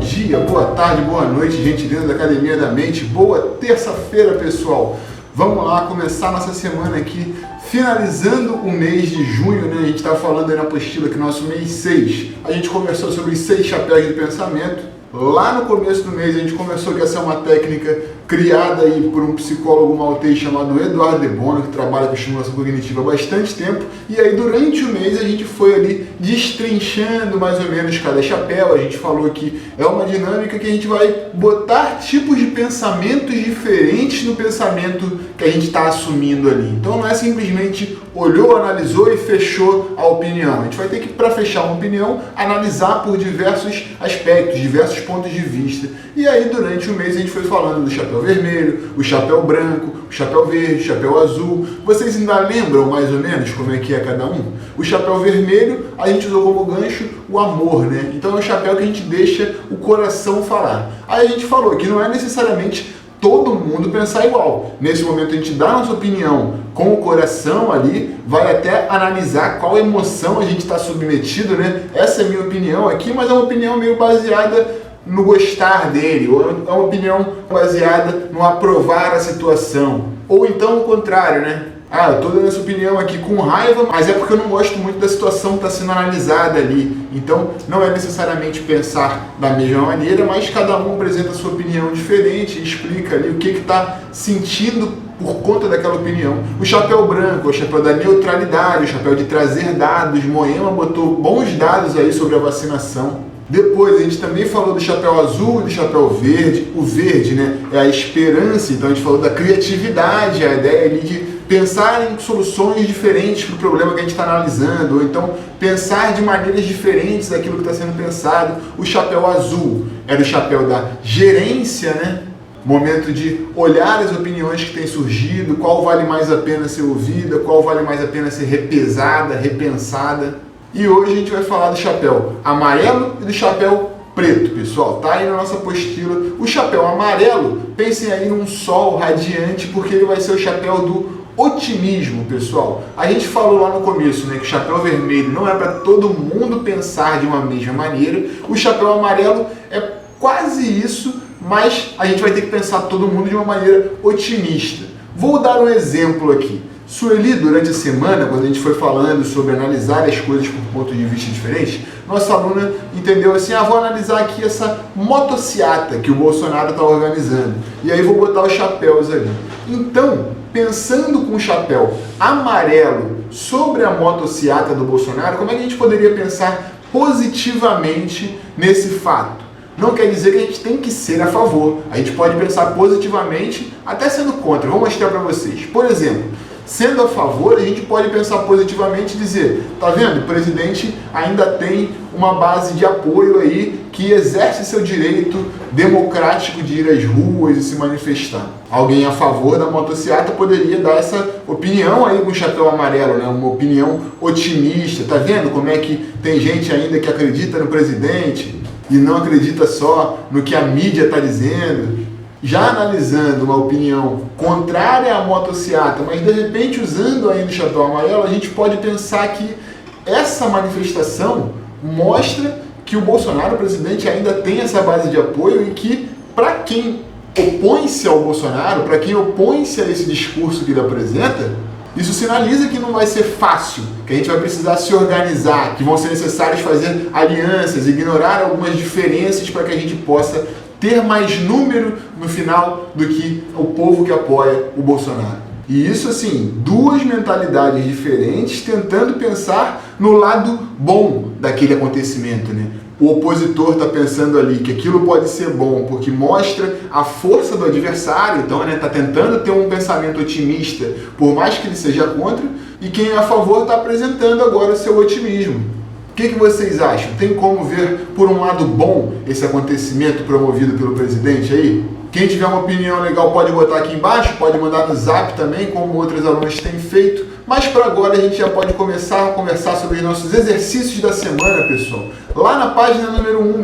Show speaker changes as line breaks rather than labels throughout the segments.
dia, boa tarde, boa noite, gente dentro da Academia da Mente. Boa terça-feira, pessoal. Vamos lá começar nossa semana aqui, finalizando o mês de junho, né? A gente está falando aí na apostila que nosso mês 6, a gente conversou sobre os 6 chapéus de pensamento. Lá no começo do mês a gente conversou que essa é uma técnica criada aí por um psicólogo maltês chamado Eduardo de Bono, que trabalha com estimulação cognitiva há bastante tempo. E aí durante o mês a gente foi ali destrinchando mais ou menos cada chapéu. A gente falou que é uma dinâmica que a gente vai botar tipos de pensamentos diferentes no pensamento que a gente está assumindo ali. Então não é simplesmente olhou, analisou e fechou a opinião. A gente vai ter que, para fechar uma opinião, analisar por diversos aspectos, diversos pontos de vista. E aí durante o mês a gente foi falando do chapéu vermelho, o chapéu branco, o chapéu verde, o chapéu azul. Vocês ainda lembram mais ou menos como é que é cada um? O chapéu vermelho a gente usou como gancho o amor, né? Então é o chapéu que a gente deixa o coração falar. Aí a gente falou que não é necessariamente todo mundo pensar igual. Nesse momento a gente dá a nossa opinião com o coração ali, vai até analisar qual emoção a gente está submetido, né? Essa é a minha opinião aqui, mas é uma opinião meio baseada no gostar dele, ou é uma opinião baseada no aprovar a situação. Ou então o contrário, né? Ah, eu tô dando essa opinião aqui com raiva, mas é porque eu não gosto muito da situação que está sendo analisada ali. Então, não é necessariamente pensar da mesma maneira, mas cada um apresenta a sua opinião diferente, explica ali o que está sentindo por conta daquela opinião. O chapéu branco, o chapéu da neutralidade, o chapéu de trazer dados. Moema botou bons dados aí sobre a vacinação. Depois a gente também falou do chapéu azul e do chapéu verde. O verde, né, é a esperança, então a gente falou da criatividade, a ideia ali de pensar em soluções diferentes para o problema que a gente está analisando, ou então pensar de maneiras diferentes daquilo que está sendo pensado. O chapéu azul era o chapéu da gerência, né? Momento de olhar as opiniões que têm surgido, qual vale mais a pena ser ouvida, qual vale mais a pena ser repesada, repensada. E hoje a gente vai falar do chapéu amarelo e do chapéu preto, pessoal. Tá aí na nossa apostila. O chapéu amarelo, pensem aí num sol radiante, porque ele vai ser o chapéu do otimismo, pessoal. A gente falou lá no começo, né, que o chapéu vermelho não é para todo mundo pensar de uma mesma maneira. O chapéu amarelo é quase isso, mas a gente vai ter que pensar todo mundo de uma maneira otimista. Vou dar um exemplo aqui. Sueli, durante a semana, quando a gente foi falando sobre analisar as coisas por pontos de vista diferentes, nossa aluna entendeu assim, vou analisar aqui essa motociata que o Bolsonaro está organizando. E aí vou botar os chapéus ali. Então, pensando com o chapéu amarelo sobre a motociata do Bolsonaro, como é que a gente poderia pensar positivamente nesse fato? Não quer dizer que a gente tem que ser a favor. A gente pode pensar positivamente, até sendo contra. Vou mostrar para vocês. Por exemplo, sendo a favor, a gente pode pensar positivamente e dizer, tá vendo? O presidente ainda tem uma base de apoio aí que exerce seu direito democrático de ir às ruas e se manifestar. Alguém a favor da motociata poderia dar essa opinião aí com o chapéu amarelo, né? Uma opinião otimista. Tá vendo como é que tem gente ainda que acredita no presidente e não acredita só no que a mídia está dizendo? Já analisando uma opinião contrária à motociata, mas de repente usando ainda o chapéu amarelo, a gente pode pensar que essa manifestação mostra que o Bolsonaro, o presidente, ainda tem essa base de apoio e que, para quem opõe-se ao Bolsonaro, para quem opõe-se a esse discurso que ele apresenta, isso sinaliza que não vai ser fácil, que a gente vai precisar se organizar, que vão ser necessários fazer alianças, ignorar algumas diferenças para que a gente possa ter mais número no final do que o povo que apoia o Bolsonaro. E isso, assim, duas mentalidades diferentes tentando pensar no lado bom daquele acontecimento, né? O opositor está pensando ali que aquilo pode ser bom porque mostra a força do adversário, então está tentando ter um pensamento otimista, por mais que ele seja contra, e quem é a favor está apresentando agora o seu otimismo. O que vocês acham? Tem como ver por um lado bom esse acontecimento promovido pelo presidente aí? Quem tiver uma opinião legal pode botar aqui embaixo, pode mandar no zap também, como outros alunos têm feito. Mas para agora a gente já pode começar a conversar sobre os nossos exercícios da semana, pessoal. Lá na página número 1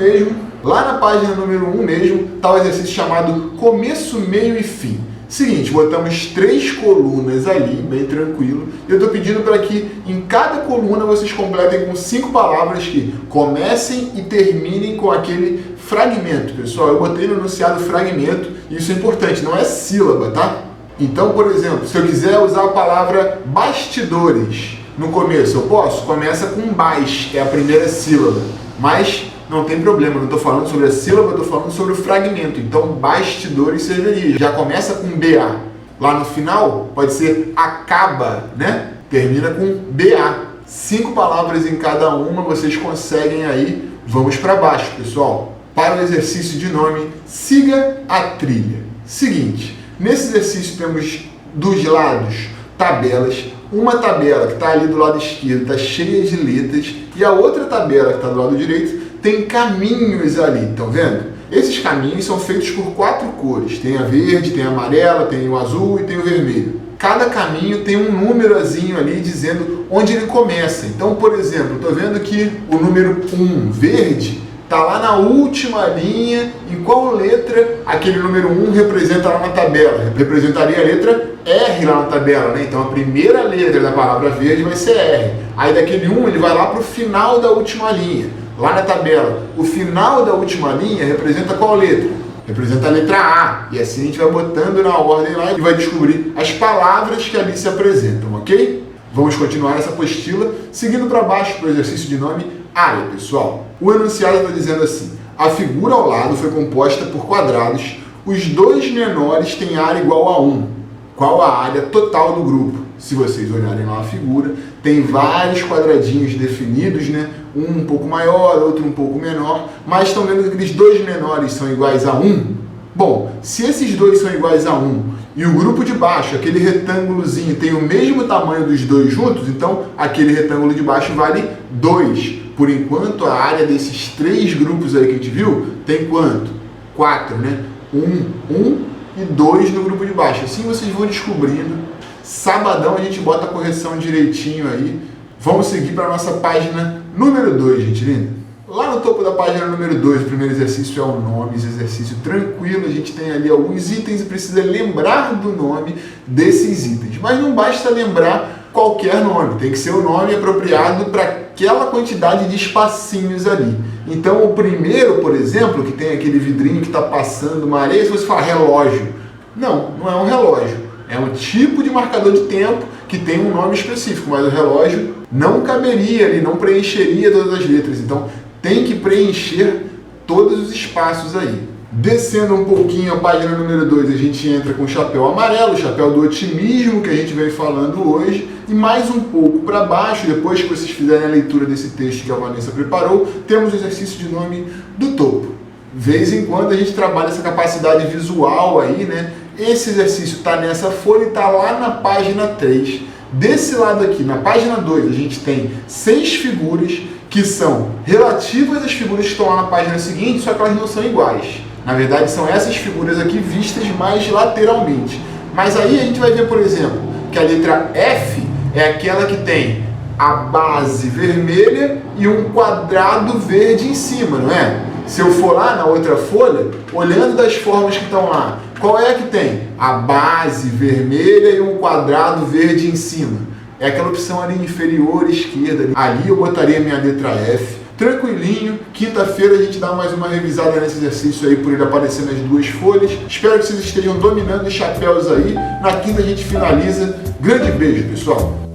mesmo, está o exercício chamado Começo, Meio e Fim. Seguinte, botamos 3 colunas ali, bem tranquilo. Eu estou pedindo para que em cada coluna vocês completem com 5 palavras que comecem e terminem com aquele fragmento. Pessoal, eu botei no enunciado fragmento, e isso é importante, não é sílaba, tá? Então, por exemplo, se eu quiser usar a palavra bastidores no começo, eu posso? Começa com bas, que é a primeira sílaba, mas não tem problema, não estou falando sobre a sílaba, estou falando sobre o fragmento. Então, bastidores serviria. Já começa com BA. Lá no final, pode ser acaba, né? Termina com BA. 5 palavras em cada uma, vocês conseguem aí. Vamos para baixo, pessoal. Para o exercício de nome, siga a trilha. Seguinte, nesse exercício temos dos lados tabelas. Uma tabela que está ali do lado esquerdo está cheia de letras e a outra tabela que está do lado direito tem caminhos ali, estão vendo? Esses caminhos são feitos por 4 cores. Tem a verde, tem a amarela, tem o azul e tem o vermelho. Cada caminho tem um númerozinho ali dizendo onde ele começa. Então, por exemplo, estou vendo que o número 1, verde, está lá na última linha. Em qual letra aquele número 1 representa lá na tabela? Representaria a letra R lá na tabela, né? Então a primeira letra da palavra verde vai ser R. Aí daquele 1 ele vai lá para o final da última linha. Lá na tabela, o final da última linha representa qual letra? Representa a letra A. E assim a gente vai botando na ordem lá e vai descobrir as palavras que ali se apresentam, ok? Vamos continuar essa apostila, seguindo para baixo para o exercício de nome área, pessoal. O enunciado está dizendo assim: a figura ao lado foi composta por quadrados, os 2 menores têm área igual a 1. Qual a área total do grupo? Se vocês olharem lá a figura, tem vários quadradinhos definidos, né? Um pouco maior, outro um pouco menor, mas estão vendo que aqueles 2 menores são iguais a 1? Bom, se esses 2 são iguais a 1 e o grupo de baixo, aquele retângulozinho, tem o mesmo tamanho dos 2 juntos, então aquele retângulo de baixo vale 2. Por enquanto, a área desses 3 grupos aí que a gente viu tem quanto? 4, né? 1 e 2 no grupo de baixo. Assim vocês vão descobrindo. Sabadão a gente bota a correção direitinho aí. Vamos seguir para a nossa página número 2, gente linda. Lá no topo da página número 2, o primeiro exercício é o nome, esse exercício tranquilo. A gente tem ali alguns itens e precisa lembrar do nome desses itens. Mas não basta lembrar qualquer nome, tem que ser o nome apropriado para aquela quantidade de espacinhos ali. Então o primeiro, por exemplo, que tem aquele vidrinho que está passando uma areia, se você falar relógio, não é um relógio. É um tipo de marcador de tempo que tem um nome específico, mas o relógio não caberia ali, não preencheria todas as letras. Então tem que preencher todos os espaços aí. Descendo um pouquinho a página número 2, a gente entra com o chapéu amarelo, o chapéu do otimismo que a gente vem falando hoje. E mais um pouco para baixo, depois que vocês fizerem a leitura desse texto que a Vanessa preparou, temos o exercício de nome do topo. De vez em quando a gente trabalha essa capacidade visual aí, né? Esse exercício está nessa folha e está lá na página 3. Desse lado aqui, na página 2, a gente tem 6 figuras que são relativas às figuras que estão lá na página seguinte, só que elas não são iguais. Na verdade, são essas figuras aqui vistas mais lateralmente. Mas aí a gente vai ver, por exemplo, que a letra F é aquela que tem a base vermelha e um quadrado verde em cima, não é? Se eu for lá na outra folha, olhando das formas que estão lá, qual é a que tem? A base vermelha e um quadrado verde em cima. É aquela opção ali inferior esquerda. Ali eu botaria a minha letra F. Tranquilinho, quinta-feira a gente dá mais uma revisada nesse exercício aí por ele aparecer nas 2 folhas. Espero que vocês estejam dominando os chapéus aí. Na quinta a gente finaliza. Grande beijo, pessoal!